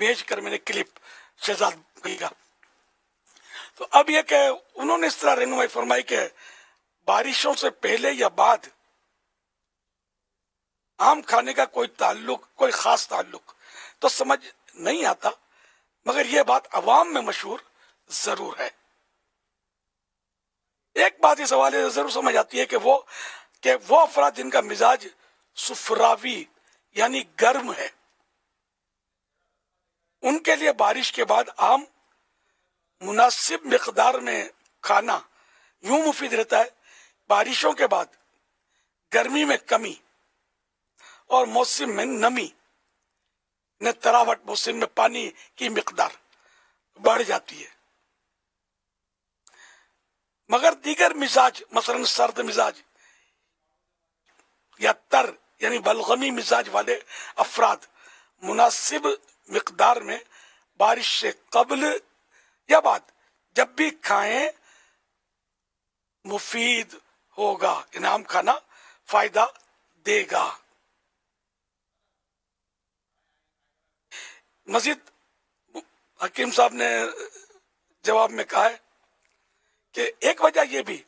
بھیج کر میں نے کلپ شہزاد بھائی کا. تو اب یہ کہ انہوں نے اس طرح رہنمائی فرمائی کہ بارشوں سے پہلے یا بعد آم کھانے کا کوئی تعلق، کوئی خاص تعلق تو سمجھ نہیں آتا، مگر یہ بات عوام میں مشہور ضرور ہے. ایک بات اس حوالے سے ضرور سمجھ آتی ہے کہ وہ افراد جن کا مزاج سفراوی یعنی گرم ہے، ان کے لیے بارش کے بعد آم مناسب مقدار میں کھانا یوں مفید رہتا ہے. بارشوں کے بعد گرمی میں کمی اور موسم میں نمی نے تراوٹ، موسم میں پانی کی مقدار بڑھ جاتی ہے. مگر دیگر مزاج، مثلا سرد مزاج یا تر یعنی بلغمی مزاج والے افراد مناسب مقدار میں بارش سے قبل یا بعد جب بھی کھائیں مفید ہوگا، انعام کھانا فائدہ دے گا. مزید حکیم صاحب نے جواب میں کہا ہے کہ ایک وجہ یہ بھی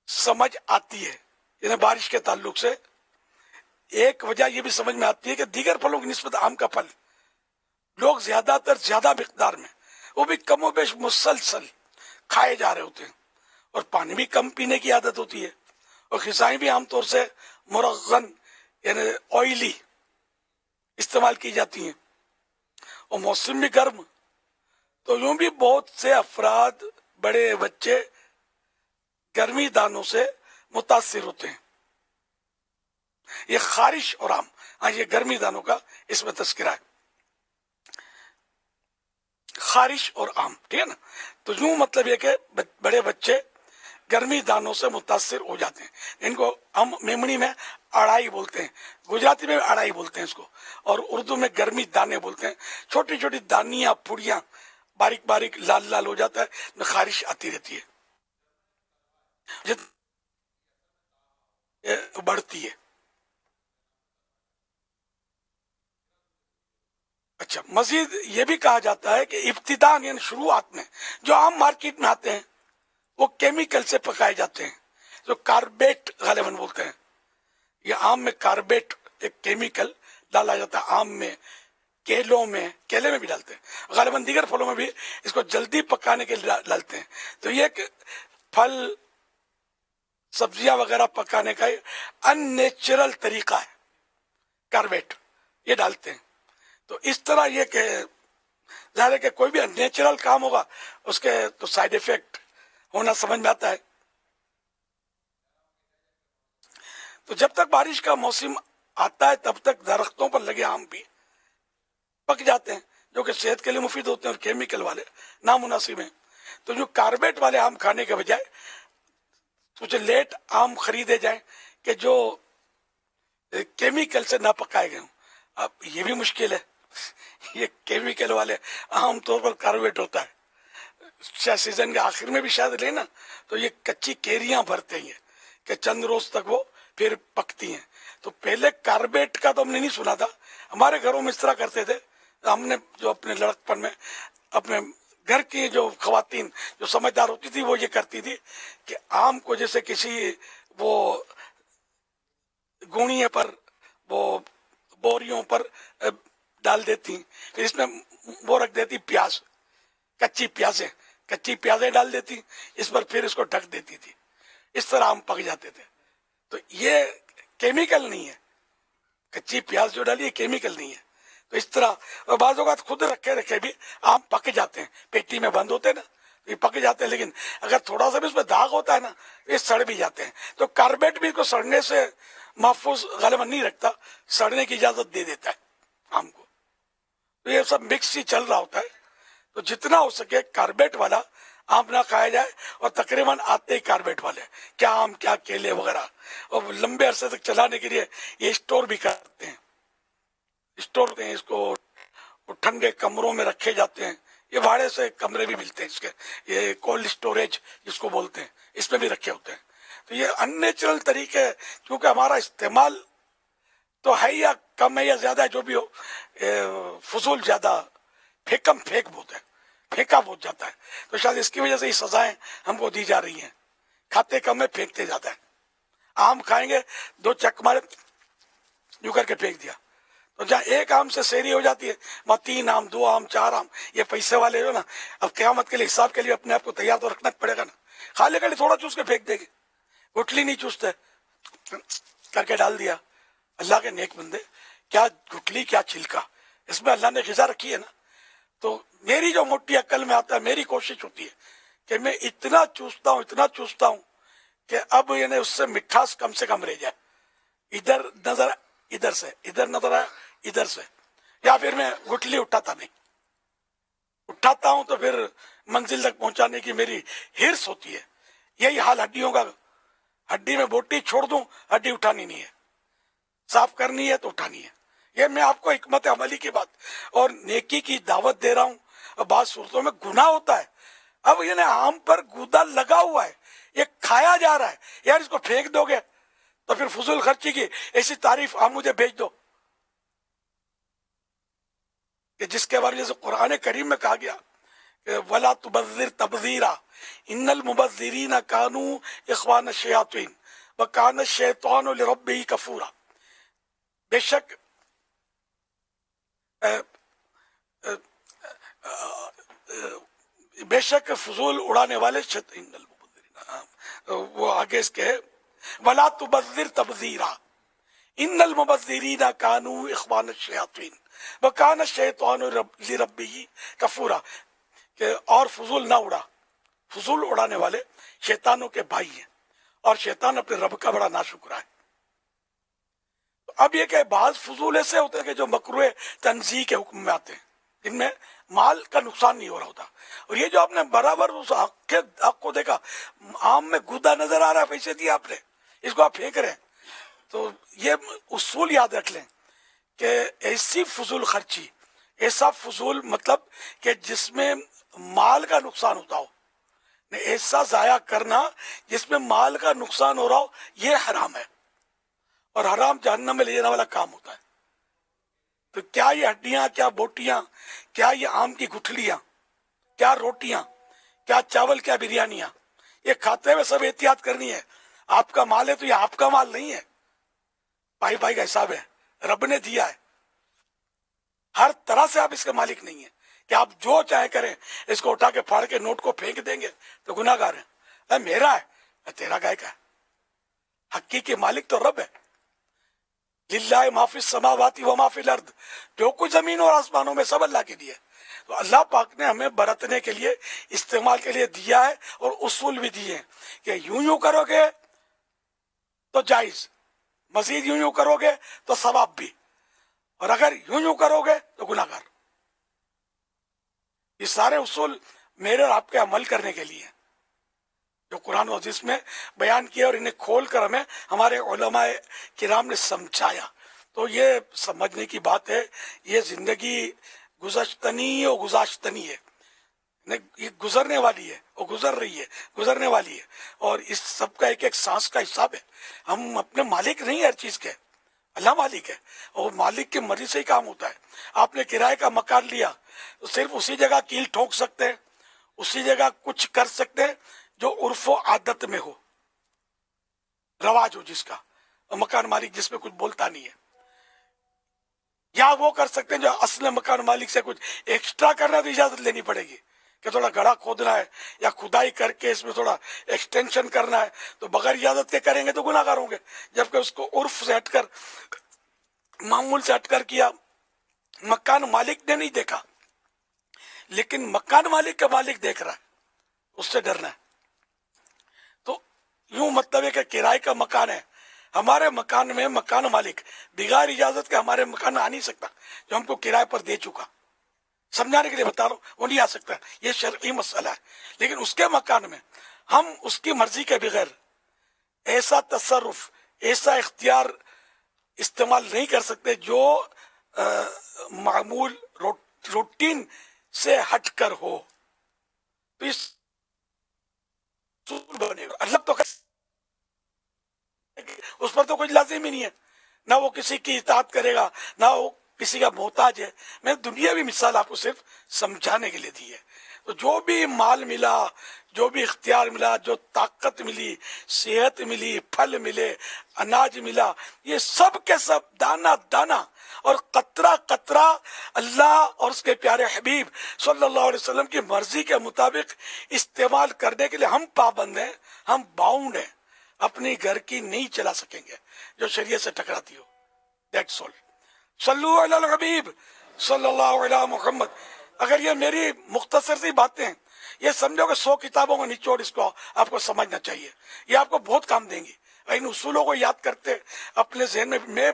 سمجھ آتی ہے، یعنی بارش کے تعلق سے ایک وجہ یہ بھی سمجھ میں آتی ہے کہ دیگر پھلوں کی نسبت آم کا پھل لوگ زیادہ تر زیادہ مقدار میں، وہ بھی کم و بیش مسلسل کھائے جا رہے ہوتے ہیں، اور پانی بھی کم پینے کی عادت ہوتی ہے، اور غذائیں بھی عام طور سے مرغن یعنی آئلی استعمال کی جاتی ہیں، اور موسم بھی گرم. تو یوں بھی بہت سے افراد، بڑے بچے گرمی دانوں سے متاثر ہوتے ہیں. یہ خارش اور آم، ہاں یہ گرمی دانوں کا اس میں تذکرہ ہے، خارش اور آم، ٹھیک ہے نا. تو یوں مطلب یہ کہ بڑے بچے گرمی دانوں سے متاثر ہو جاتے ہیں. ان کو ہم میمنی میں اڑائی بولتے ہیں، گجراتی میں اڑائی بولتے ہیں اس کو، اور اردو میں گرمی دانے بولتے ہیں. چھوٹی چھوٹی دانیاں، پھڑیاں باریک باریک لال لال ہو جاتا ہے، میں خارش آتی رہتی ہے، بڑھتی ہے. اچھا، مزید یہ بھی کہا جاتا ہے کہ ابتداء یعنی شروعات میں جو عام مارکیٹ میں آتے ہیں وہ کیمیکل سے پکائے جاتے ہیں، جو کاربیٹ غالباً بولتے ہیں. یہ آم میں کاربیٹ ایک کیمیکل ڈالا جاتا ہے، آم میں، کیلوں میں، کیلے میں بھی ڈالتے ہیں، غالباً دیگر پھلوں میں بھی اس کو جلدی پکانے کے لیے ڈالتے ہیں. تو یہ ایک پھل، سبزیاں وغیرہ پکانے کا ان نیچرل طریقہ ہے، کاربیٹ یہ ڈالتے ہیں. تو اس طرح یہ کہ ظاہر ہے کہ کوئی بھی نیچرل کام ہوگا اس کے تو سائیڈ ایفیکٹ ہونا سمجھ میں آتا ہے. تو جب تک بارش کا موسم آتا ہے تب تک درختوں پر لگے آم بھی پک جاتے ہیں، جو کہ صحت کے لیے مفید ہوتے ہیں اور کیمیکل والے نامناسب ہیں. تو جو کاربیٹ والے آم کھانے کے بجائے کچھ لیٹ آم خریدے جائیں کہ جو کیمیکل سے نہ پکائے گئے ہوں. اب یہ بھی مشکل ہے، یہ کیمیکل والے عام طور پر کاربیٹ ہوتا ہے، شاید سیزن کے آخر میں بھی شاید لینا تو یہ کچی کیریاں بھرتے ہیں کہ چند روز تک وہ پھر پکتی ہیں. تو پہلے کاربیٹ کا تو ہم نے نہیں سنا تھا، ہمارے گھروں میں اس طرح کرتے تھے. ہم نے جو اپنے لڑکپن میں اپنے گھر کی جو خواتین جو سمجھدار ہوتی تھی وہ یہ کرتی تھی کہ آم کو جیسے کسی وہ گونیے پر، وہ بوریوں پر ڈال دیتی، پھر اس میں وہ رکھ دیتی پیاز، کچی پیازیں ڈال دیتی اس پر، پھر اس کو ڈھک دیتی تھی. اس طرح آم پک جاتے تھے. تو یہ کیمیکل نہیں ہے، کچی پیاز جو ڈالی یہ کیمیکل نہیں ہے. تو اس طرح، اور بعض اوقات خود رکھے بھی آم پک جاتے ہیں، پیٹی میں بند ہوتے ہیں نا، یہ پک جاتے ہیں، لیکن اگر تھوڑا سا بھی اس میں داغ ہوتا ہے نا یہ سڑ بھی جاتے ہیں. تو کاربیٹ بھی اس کو سڑنے سے محفوظ غالباً نہیں رکھتا، سڑنے کی اجازت دے دیتا ہے آم کو. تو یہ سب مکس ہی چل رہا ہوتا ہے. تو جتنا ہو سکے کاربیٹ والا آم نہ کھایا جائے، اور تقریباً آتے ہی کاربیٹ والے، کیا آم کیا کیلے وغیرہ، اور لمبے عرصے تک چلانے کے لیے یہ اسٹور بھی کرتے ہیں، اس کو ٹھنڈے کمروں میں رکھے جاتے ہیں. یہ بھاڑے سے کمرے بھی ملتے ہیں اس کے، یہ کولڈ اسٹوریج جس کو بولتے ہیں، اس میں بھی رکھے ہوتے ہیں. تو یہ ان نیچرل طریقے، کیونکہ ہمارا استعمال تو ہے یا کم ہے یا زیادہ ہے جو بھی ہو، فضول زیادہ، پھیک بہت ہے، پھینکا بہت جاتا ہے. تو شاید اس کی وجہ سے یہ سزائیں ہم کو دی جا رہی ہیں. کھاتے کم ہے، پھینکتے زیادہ ہے. آم کھائیں گے، 2 چک مارے یوں کر کے پھینک دیا. تو جہاں ایک آم سے سیری ہو جاتی ہے، وہاں 3 آم، 2 آم، 4 آم. یہ پیسے والے جو نا، اب قیامت کے لیے حساب کے لیے اپنے آپ کو تیار تو رکھنا پڑے گا نا. خالی کے لیے تھوڑا چوس کے پھینک دے گے، گٹلی نہیں چوستے کر کے ڈال دیا. اللہ کے نیک بندے، کیا گٹلی کیا چھلکا، اس میں اللہ نے غذا رکھی ہے نا. تو میری جو موٹی عقل میں آتا ہے، میری کوشش ہوتی ہے کہ میں اتنا چوستا ہوں کہ اب یعنی اس سے مٹھاس کم سے کم رہ جائے. ادھر نظر ادھر سے، ادھر نظر آیا ادھر سے. یا پھر میں گٹلی اٹھاتا ہوں تو پھر منزل تک پہنچانے کی میری ہرس ہوتی ہے. یہی حال ہڈیوں کا. ہڈی میں بوٹی چھوڑ دوں، ہڈی اٹھانی نہیں ہے، صاف کرنی ہے تو اٹھانی ہے. یہ میں آپ کو حکمت عملی کی بات اور نیکی کی دعوت دے رہا ہوں. اب بعض صورتوں میں گناہ ہوتا ہے. اب یہ آم پر گودا لگا ہوا ہے، یہ کھایا جا رہا ہے، یار اس کو پھینک دو گے تو پھر فضول خرچی کی ایسی تعریف آپ مجھے بھیج دو کہ جس کے بارے میں قرآن کریم میں کہا گیا کہ وَلَا تُبَذِّرْ تَبْذِيرًا إِنَّ الْمُبَذِّرِينَ كَانُوا إِخْوَانَ الشَّيَاطِينِ وَكَانَ الشَّيْطَانُ لِرَبِّهِ كَفُورًا. بے شک فضول اڑانے والے وہ آگے اس کے وَلَا تُبَذِّرْ تَبْذِيرًا إِنَّ الْمُبَذِّرِينَ كَانُوا إِخْوَانَ الشَّيَاطِينِ وَكَانَ الشَّيْطَانُ لِرَبِّهِ كَفُورًا. کہ اور فضول نہ اڑا. فضول اڑانے والے شیطانوں کے بھائی ہیں اور شیطان اپنے رب کا بڑا ناشکرا ہے. اب یہ کہ بعض فضول ایسے ہوتے ہیں کہ جو مکروہ تنزیہ کے حکم میں آتے ہیں، جن میں مال کا نقصان نہیں ہو رہا ہوتا. اور یہ جو آپ نے برابر اس حق کو دیکھا، آم میں گودا نظر آ رہا ہے، پیسے دیے آپ نے، اس کو آپ پھینک رہے ہیں. تو یہ اصول یاد رکھ لیں کہ ایسی فضول خرچی، ایسا فضول مطلب کہ جس میں مال کا نقصان ہوتا ہو، ایسا ضائع کرنا جس میں مال کا نقصان ہو رہا ہو، یہ حرام ہے اور حرام جہنم میں لے جانے والا کام ہوتا ہے. تو کیا یہ ہڈیاں، کیا بوٹیاں، کیا یہ آم کی گٹھلیاں، کیا روٹیاں، کیا چاول، کیا بریانیاں، یہ کھاتے ہوئے سب احتیاط کرنی ہے. آپ کا مال ہے تو یہ آپ کا مال نہیں ہے، بھائی بھائی کا حساب ہے، رب نے دیا ہے. ہر طرح سے آپ اس کے مالک نہیں ہیں کہ آپ جو چاہے کریں. اس کو اٹھا کے پھاڑ کے نوٹ کو پھینک دیں گے تو گناہ گار ہے. میرا ہے، تیرا گائے کا ہے. حقیقی مالک تو رب ہے. للہ ما فی السماوات و ما فی الارض، جو کچھ زمین اور آسمانوں میں سب اللہ کے دیے. تو اللہ پاک نے ہمیں برتنے کے لیے، استعمال کے لیے دیا ہے اور اصول بھی دیے ہیں کہ یوں کرو گے تو جائز، مزید یوں کرو گے تو ثواب بھی، اور اگر یوں کرو گے تو گناہ گار. یہ سارے اصول میرے اور آپ کے عمل کرنے کے لیے جو قرآن و حدیث میں بیان کیا، اور انہیں کھول کر ہمیں ہمارے علماء کرام نے سمجھایا. تو یہ سمجھنے کی بات ہے. یہ زندگی گزشتنی و گزاشتنی ہے، یہ گزرنے والی ہے، وہ گزر رہی ہے، گزرنے والی ہے. اور اس سب کا ایک ایک سانس کا حساب ہے. ہم اپنے مالک نہیں ہر چیز کے، اللہ مالک ہے، اور مالک کی مرضی سے ہی کام ہوتا ہے. آپ نے کرائے کا مکان لیا تو صرف اسی جگہ کیل ٹھوک سکتے ہیں، اسی جگہ کچھ کر سکتے ہیں جو عرف و عادت میں ہو، رواج ہو جس کا، اور مکان مالک جس میں کچھ بولتا نہیں ہے. یا وہ کر سکتے ہیں جو اصل مکان مالک سے کچھ ایکسٹرا کرنا ہے تو اجازت لینی پڑے گی کہ تھوڑا گڑھا کھودنا ہے یا کھدائی کر کے اس میں تھوڑا ایکسٹینشن کرنا ہے، تو بغیر اجازت کے کریں گے تو گناہ گار ہوں گے. جبکہ اس کو عرف سے ہٹ کر، معمول سے ہٹ کر کیا. مکان مالک نے نہیں دیکھا لیکن مکان مالک کا مالک دیکھ رہا ہے، اس سے ڈرنا ہے. تو یوں مطلب ہے کہ کرائے کا مکان ہے، ہمارے مکان میں مکان مالک بغیر اجازت کے ہمارے مکان میں آ نہیں سکتا، جو ہم کو کرائے پر دے چکا. سمجھانے کے لیے بتا رہا ہوں، وہ نہیں آ سکتا، یہ شرعی مسئلہ ہے. لیکن اس کے مکان میں ہم اس کی مرضی کے بغیر ایسا تصرف، ایسا اختیار استعمال نہیں کر سکتے جو معمول روٹین سے ہٹ کر ہو. تو اس بنے گا. اللہ تو اس پر تو کچھ لازم ہی نہیں ہے. نہ وہ کسی کی اطاعت کرے گا، نہ وہ کسی کا محتاج ہے. میں نے دنیاوی مثال آپ کو صرف سمجھانے کے لیے دی ہے. تو جو بھی مال ملا، جو بھی اختیار ملا، جو طاقت ملی، صحت ملی، پھل ملے، اناج ملا، یہ سب کے سب دانہ دانہ اور قطرہ قطرہ اللہ اور اس کے پیارے حبیب صلی اللہ علیہ وسلم کی مرضی کے مطابق استعمال کرنے کے لیے ہم پابند ہیں، ہم باؤنڈ ہیں. اپنی گھر کی نہیں چلا سکیں گے جو شریعت سے ٹکراتی ہو. That's all. صلو علی الحبیب صلی اللہ علیہ محمد. اگر یہ میری مختصر سی باتیں، یہ سمجھو کہ 100 کتابوں کا نچوڑ اس کو آپ کو سمجھنا چاہیے. یہ آپ کو بہت کام دیں گی. ان اصولوں کو یاد کرتے اپنے ذہن میں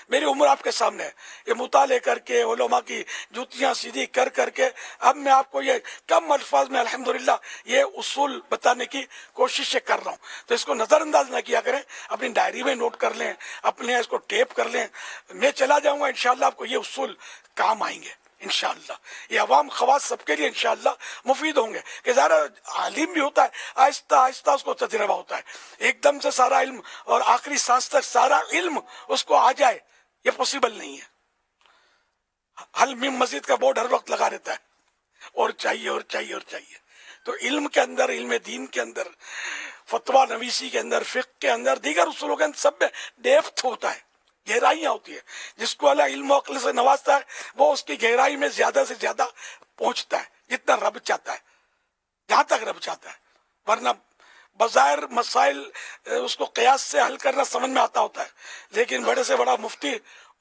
میری عمر آپ کے سامنے ہے. یہ مطالعے کر کے علماء کی جوتیاں سیدھی کر کر کے اب میں آپ کو یہ کم الفاظ میں الحمدللہ یہ اصول بتانے کی کوششیں کر رہا ہوں. تو اس کو نظر انداز نہ کیا کریں، اپنی ڈائری میں نوٹ کر لیں، اپنے اس کو ٹیپ کر لیں. میں چلا جاؤں گا انشاءاللہ آپ کو یہ اصول کام آئیں گے انشاءاللہ. یہ عوام خواص سب کے لیے انشاءاللہ مفید ہوں گے. کہ ظاہر عالم بھی ہوتا ہے، آہستہ آہستہ اس کو تجربہ ہوتا ہے. ایک دم سے سارا علم اور آخری سانس تک سارا علم اس کو آ جائے، یہ پوسیبل نہیں ہے. حل میم مزید کا بورڈ ہر وقت لگا رہتا ہے، اور چاہیے اور چاہیے اور چاہیے. تو علم کے اندر، علم دین کے اندر، فتویٰ نویسی کے اندر، فقہ کے اندر، دیگر اصولوں کے اندر سب میں ڈیپتھ ہوتا ہے، گہرائیاں ہوتی ہے. جس کو اللہ علم و عقل سے نوازتا ہے وہ اس کی گہرائی میں زیادہ سے زیادہ پہنچتا ہے جتنا رب چاہتا ہے، جہاں تک رب چاہتا ہے. ورنہ بظاہر مسائل اس کو قیاس سے حل کرنا سمجھ میں آتا ہوتا ہے، لیکن بڑے سے بڑا مفتی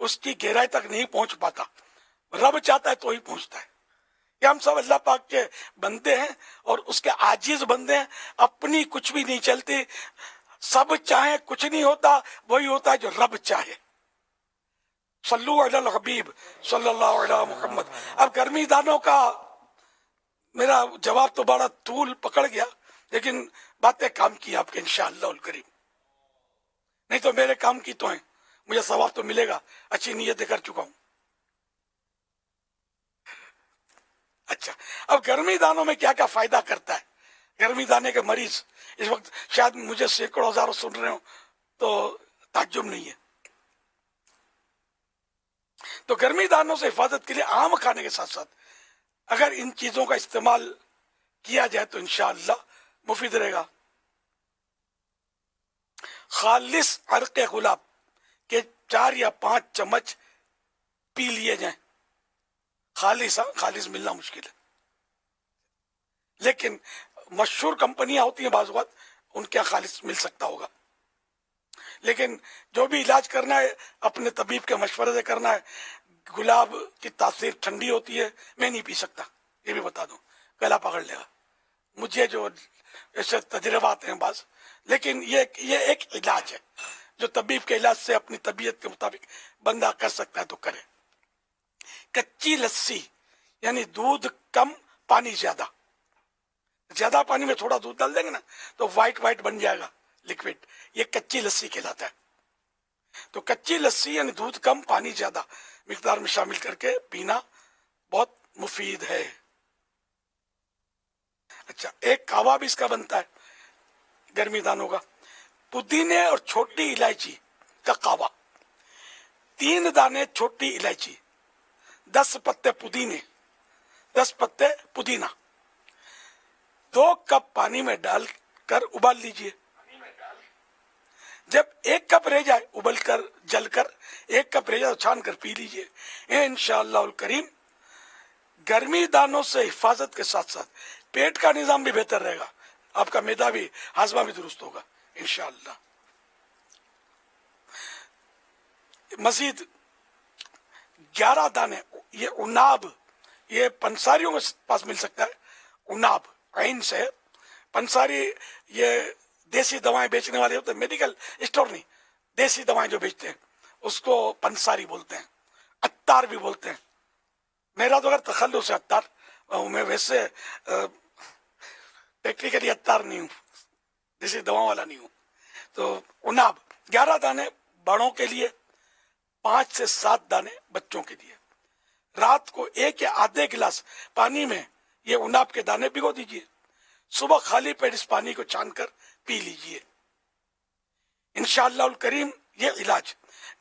اس کی گہرائی تک نہیں پہنچ پاتا. رب چاہتا ہے تو ہی پہنچتا ہے. کہ ہم سب اللہ پاک کے بندے ہیں اور اس کے عاجز بندے ہیں. اپنی کچھ بھی نہیں چلتی، سب چاہیں کچھ نہیں ہوتا، وہی ہوتا ہے جو رب چاہے. صلو علی الحبیب صلی اللہ علیہ محمد. اب گرمی دانوں کا میرا جواب تو بڑا طول پکڑ گیا، لیکن باتیں کام کی آپ کے انشاءاللہ الکریم. نہیں تو میرے کام کی تو ہیں، مجھے ثواب تو ملے گا، اچھی نیتیں کر چکا ہوں. اچھا، اب گرمی دانوں میں کیا کیا فائدہ کرتا ہے؟ گرمی دانے کے مریض اس وقت شاید مجھے سینکڑوں ہزاروں سن رہے ہوں تو تعجب نہیں ہے. تو گرمی دانوں سے حفاظت کے لیے آم کھانے کے ساتھ ساتھ اگر ان چیزوں کا استعمال کیا جائے تو انشاءاللہ مفید رہے گا. خالص عرق گلاب کے 4 یا 5 چمچ پی لیے جائیں. خالص خالص ملنا مشکل ہے، لیکن مشہور کمپنیاں ہوتی ہیں بعض اوقات، ان کے خالص مل سکتا ہوگا. لیکن جو بھی علاج کرنا ہے اپنے طبیب کے مشورے سے کرنا ہے. گلاب کی تاثیر ٹھنڈی ہوتی ہے، میں نہیں پی سکتا، یہ بھی بتا دوں، گلا پکڑ لے گا مجھے، جو ایسے تجربات ہیں بعض. لیکن یہ ایک علاج ہے جو طبیب کے علاج سے اپنی طبیعت کے مطابق بندہ کر سکتا ہے تو کرے. کچی لسی یعنی دودھ کم پانی زیادہ. زیادہ پانی میں تھوڑا دودھ ڈال دیں گے نا تو وائٹ وائٹ بن جائے گا لکوڈ، یہ کچی لسی کہلاتا ہے. تو کچی لسی یعنی دودھ کم پانی زیادہ مقدار میں شامل کر کے پینا بہت مفید ہے. اچھا، ایک کعوہ بھی اس کا بنتا ہے گرمی دانوں کا. پودینے اور چھوٹی الائچی کا کعوہ. 3 دانے چھوٹی الائچی، 10 پتے پودینے، 10 پتے پودینہ، 2 کپ پانی میں ڈال کر ابال لیجئے. جب 1 کپ رہ جائے ابل کر جل کر 1 کپ رہ جائے تو چھان کر پی لیجئے. انشاءاللہ الکریم گرمی دانوں سے حفاظت کے ساتھ ساتھ پیٹ کا نظام بھی بہتر رہے گا، آپ کا معدہ بھی، ہاضمہ بھی درست ہوگا انشاءاللہ. مزید 11 دانے، یہ عناب، یہ پنساریوں کے پاس مل سکتا ہے. عناب عین سے پنساری، یہ دیسی دوائیں بیچنے والے ہوتے ہیں، میڈیکل اسٹور نہیں، دیسی دوائیں جو بیچتے ہیں اس کو پنساری بولتے ہیں. عطار بھی بولتے ہیں. میرا تو اگر تخلص ہے عطار، میں ویسے ٹیکنیکلی عطار نہیں ہوں، دیسی دواؤں والا نہیں ہوں. تو عناب 11 دانے بڑوں کے لیے، 5 سے 7 دانے بچوں کے لیے. رات کو 1 یا آدھے گلاس پانی میں یہ عناب کے دانے بھگو دیجئے. صبح خالی پیٹ اس پانی کو چھان کر پی لیجئے. انشاءاللہ الکریم یہ علاج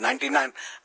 99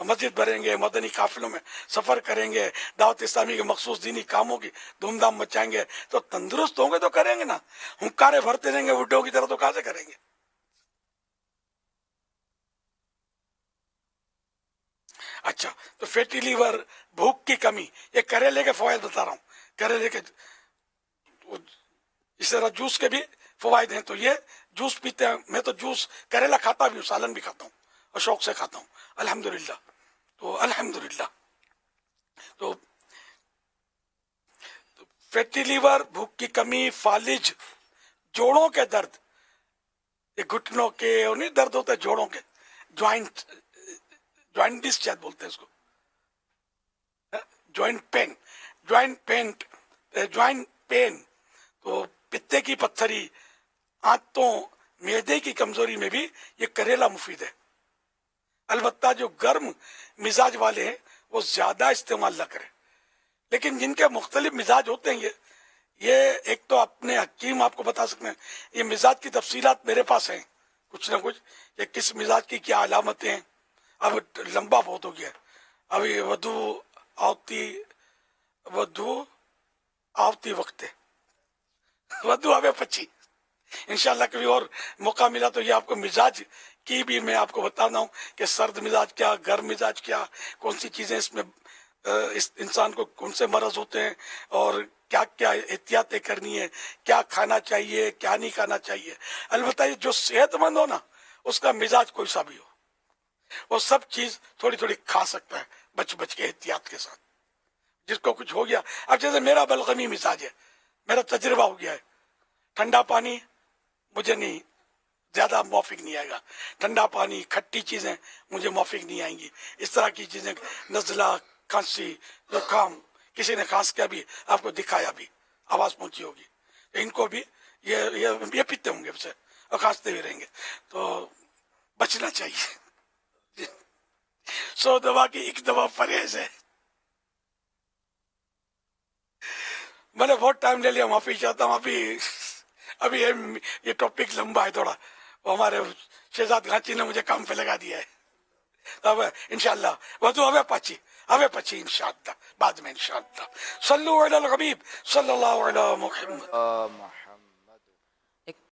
تو مسجد بھریں گے، مدنی قافلوں میں سفر کریں گے، دعوت اسلامی کے مخصوص دینی کاموں کی دھوم دھام مچائیں گے، تو تندرست ہوں گے تو کریں گے نا. ہنکارے بھرتے رہیں گے وڈوں کی طرح تو کہاں سے کریں گے؟ اچھا، تو فیٹی لیور، بھوک کی کمی، یہ کریلے کے فوائد بتا رہا ہوں. کریلے کے اس طرح جوس کے بھی فوائد ہیں. تو یہ جوس پیتے ہیں، میں تو جوس کریلا کھاتا بھی ہوں، سالن بھی کھاتا ہوں اور شوق سے کھاتا ہوں الحمدللہ. تو الحمدللہ تو فیٹی لیور، بھوک کی کمی، فالج، جوڑوں کے درد، یہ گھٹنوں کے اور نہیں درد ہوتے جوڑوں کے، جوائنٹس شاید بولتے ہیں اس کو، جوائنٹ پین. تو پتے کی پتھری، آنتوں، معدے کی کمزوری میں بھی یہ کریلا مفید ہے. البتہ جو گرم مزاج والے ہیں وہ زیادہ استعمال نہ کریں. لیکن جن کے مختلف مزاج ہوتے ہیں، یہ ایک تو اپنے حکیم آپ کو بتا سکتے ہیں. یہ مزاج کی تفصیلات میرے پاس ہیں کچھ نہ کچھ، کہ کس مزاج کی کیا علامتیں ہیں. اب لمبا بہت ہو گیا ہے. ابھی ودو آوتی وقت ودو آوے پچی. انشاءاللہ کبھی اور موقع ملا تو یہ آپ کو مزاج کی بھی میں آپ کو بتانا ہوں کہ سرد مزاج کیا، گرم مزاج کیا، کون سی چیزیں اس میں اس انسان کو کون سے مرض ہوتے ہیں، اور کیا کیا احتیاطیں کرنی ہے، کیا کھانا چاہیے، کیا نہیں کھانا چاہیے. البتہ یہ جو صحت مند ہو نا، اس کا مزاج کوئی سا بھی ہو، وہ سب چیز تھوڑی تھوڑی کھا سکتا ہے بچ بچ کے احتیاط کے ساتھ. جس کو کچھ ہو گیا، اب جیسے میرا بلغمی مزاج ہے، میرا تجربہ ہو گیا ہے، ٹھنڈا پانی مجھے نہیں زیادہ موافق نہیں آئے گا، ٹھنڈا پانی، کھٹی چیزیں مجھے موافق نہیں آئیں گی. اس طرح کی چیزیں، نزلہ، کھانسی، زکام، کسی نے کھانس کیا بھی آپ کو دکھایا بھی، آواز پہنچی ہوگی، ان کو بھی یہ پیتے ہوں گے اسے اور کھانستے بھی رہیں گے. تو بچنا چاہیے. 100 دوا کی ایک دوا پرہیز ہے. میں نے بہت ٹائم لے لیا، معافی چاہتا ہوں. ابھی یہ ٹاپک لمبا ہے تھوڑا، وہ ہمارے شہزاد گھانچی نے مجھے کام پہ لگا دیا ہے. اب انشاءاللہ وضو ہوے پچی انشاءاللہ بعد میں انشاءاللہ. صلو علی الحبیب صلی اللہ علیہ محمد.